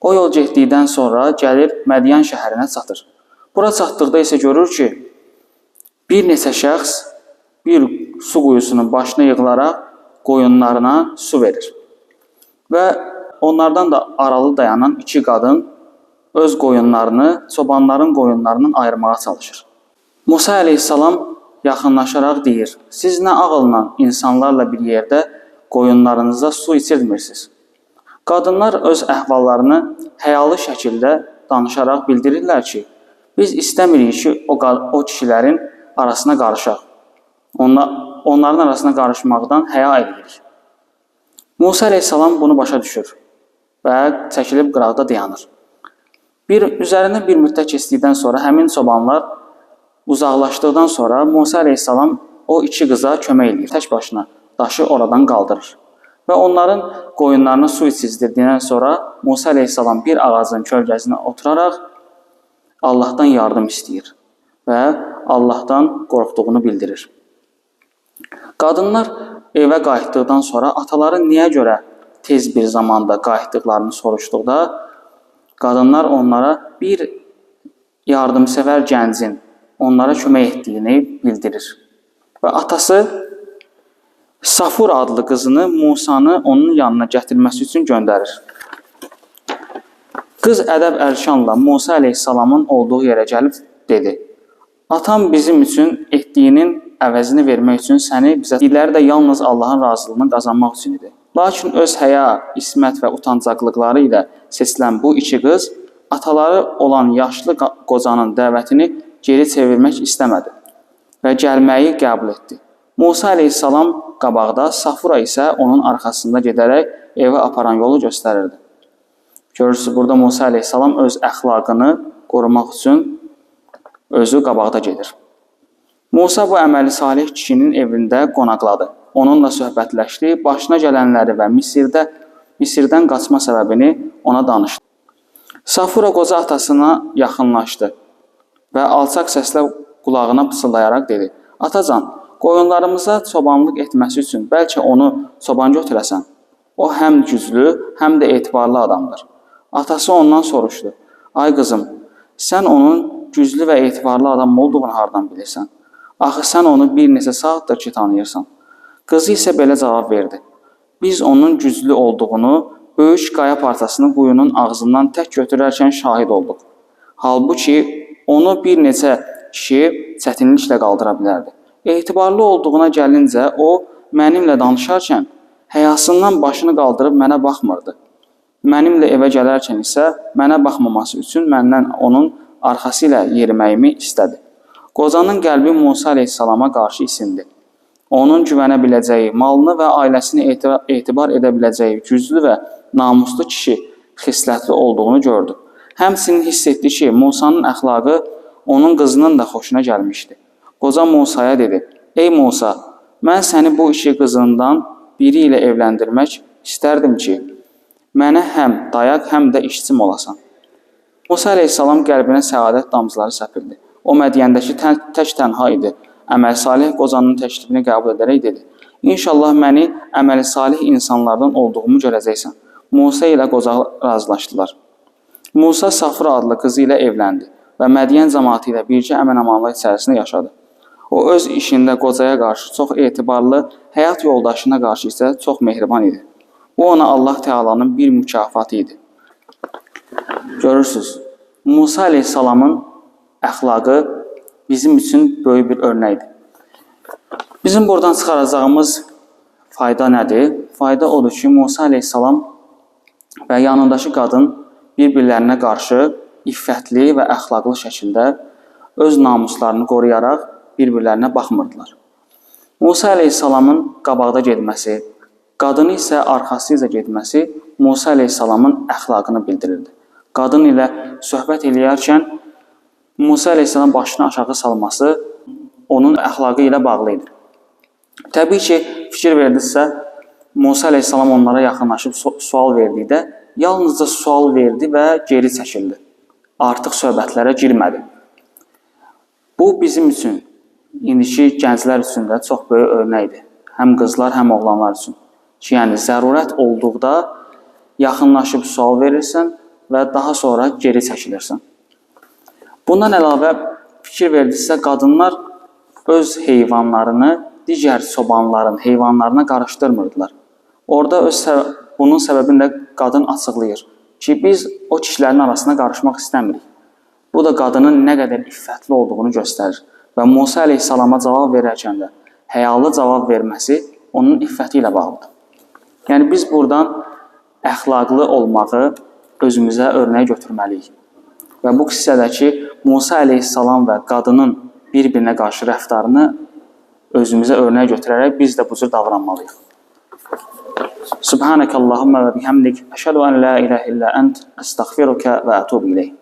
O yol getdikdən sonra gəlir Mədyan şəhərinə çatır. Bura çatdıqda isə görür ki, bir neçə şəxs bir su quyusunun başına yığılaraq qoyunlarına su verir. Və onlardan da aralı dayanan iki qadın öz qoyunlarını çobanların qoyunlarından ayırmağa çalışır. Musa əleyhissalam yaxınlaşaraq deyir, siz nə ağılla insanlarla bir yerdə qoyunlarınıza su içirmirsiniz? Qadınlar öz əhvallarını həyalı şəkildə danışaraq bildirirlər ki, biz istəmirik ki, o kişilərin arasına qarışaq. Onların arasına qarışmaqdan həya edirik. Musa əleyhissalam bunu başa düşür və çəkilib qıraqda dayanır. Üzərindən bir müddət keçdikdən sonra həmin çobanlar uzaqlaşdıqdan sonra Musa əleyhissalam o iki qıza kömək edir. Tək başına daşı oradan qaldırır. Və onların qoyunlarını su içizdirdiyindən sonra Musa əleyhissalam bir ağacın kölgəsinə oturaraq Allahdan yardım istəyir və Allahdan qorxduğunu bildirir. Qadınlar evə qayıtdıqdan sonra ataları niyə görə tez bir zamanda qayıtdıqlarını soruşduqda, qadınlar onlara bir yardımsevər gəncin onlara kömək etdiyini bildirir. Və atası Safur adlı qızını Musanı onun yanına gətirməsi üçün göndərir. Qız ədəb-ərşanla Musa əleyhissalamın olduğu yerə gəlib dedi, atam bizim üçün etdiyinin əvəzini vermək üçün səni bizə dilləri də yalnız Allahın razılığını qazanmaq üçün idi. Lakin öz həya, ismət və utancaqlıqları ilə seçilən bu iki qız ataları olan yaşlı qocanın dəvətini geri çevirmək istəmədi və gəlməyi qəbul etdi. Musa əleyhissalam qabaqda, Safura isə onun arxasında gedərək evə aparan yolu göstərirdi. Görürsünüz, burada Musa əleyhissalam öz əxlaqını qorumaq üçün özü qabaqda gedir. Musa bu əməli salih kişinin evində qonaqladı. Onunla söhbətləşdi, başına gələnləri və Misirdən qaçma səbəbini ona danışdı. Safura qoca atasına yaxınlaşdı və alçaq səslə qulağına pısıldayaraq dedi, atacan, qoyunlarımıza çobanlıq etməsi üçün bəlkə onu çoban götürəsən. O həm güclü, həm də etibarlı adamdır. Atası ondan soruşdu, ay qızım, sən onun güclü və etibarlı adam olduğunu hardan bilirsən? Axı sən onu bir neçə saatdır ki tanıyırsan. Qızı isə belə cavab verdi. Biz onun güclü olduğunu böyük qaya parçasını quyunun ağzından tək götürərkən şahid olduq. Halbuki onu bir neçə kişi çətinliklə qaldıra bilərdi. Etibarlı olduğuna gəlincə o mənimlə danışarkən həyasından başını qaldırıb mənə baxmırdı. Mənimlə evə gələrkən isə mənə baxmaması üçün məndən onun arxası ilə yeriməyimi istədi. Qocanın qəlbi Musa əleyhissalama qarşı isindi. Onun güvənə biləcəyi, malını və ailəsini etibar edə biləcəyi güclü və namuslu kişi xislətli olduğunu gördü. Həmçinin hiss etdi ki, Musanın əxlaqı onun qızının da xoşuna gəlmişdi. Qoca Musaya dedi, ey Musa, mən səni bu iki qızından biri ilə evləndirmək istərdim ki, mənə həm dayaq, həm də işçim olasan. Musa əleyhissalam qəlbinə səadət damcıları səpildi. O Mədyəndəki tək tənha idi. Əməl salih qocanın təklifini qəbul edərək dedi, İnşallah məni əməli salih insanlardan olduğumu görəcəksən. Musa ilə qoca razılaşdılar. Musa Safura adlı qızı ilə evləndi və Mədyən cəmaatı ilə bircə əmin-amanlıq içərisində yaşadı. O öz işində qocaya qarşı çox etibarlı, həyat yoldaşına qarşı isə çox mehriban idi. Bu ona Allah Teala'nın bir mükafatı idi. Görürsünüz, Musa əleyhissalamın əxlaqı bizim üçün böyük bir örnəkdir. Bizim buradan çıxaracağımız fayda nədir? Fayda odur ki, Musa əleyhissalam və yanındakı qadın bir-birlərinə qarşı iffətli və əxlaqlı şəkildə öz namuslarını qoruyaraq bir-birlərinə baxmırdılar. Musa əleyhissalamın qabaqda getməsi, qadını isə arxasıca getməsi Musa əleyhissalamın əxlaqını bildirirdi. Qadın ilə söhbət eləyərkən Musa əleyhissalam başını aşağı salması onun əxlaqı ilə bağlı idi. Təbii ki, fikir verdinizsə, Musa əleyhissalam onlara yaxınlaşıb sual verdikdə yalnızca sual verdi və geri çəkildi. Artıq söhbətlərə girmədi. Bu bizim üçün, indiki gənclər üçün də çox böyük örnəkdir. Həm qızlar, həm oğlanlar üçün. Ki, yəni zərurət olduqda yaxınlaşıb sual verirsən və daha sonra geri çəkilirsən. Bundan əlavə fikir verdinizsə, qadınlar öz heyvanlarını digər çobanların heyvanlarına qarışdırmırdılar. Orada bunun səbəbini də qadın açıqlayır ki, biz o kişilərin arasına qarışmaq istəmirik. Bu da qadının nə qədər iffətli olduğunu göstərir. Və Musa əleyhissalama cavab verərkən də həyalı cavab verməsi onun iffəti ilə bağlıdır. Yəni biz buradan əxlaqlı olmağı özümüzə örnək götürməliyik. Və bu hissədəki Musa əleyhissalam və qadının bir-birinə qarşı rəftarını özümüzə örnək götürərək biz də bu cür davranmalıyıq. Subhanəkəllahumma və bihamdik, əşhədu ən la ilahə illə ənt, əstəğfiruka və ətubu ileyh.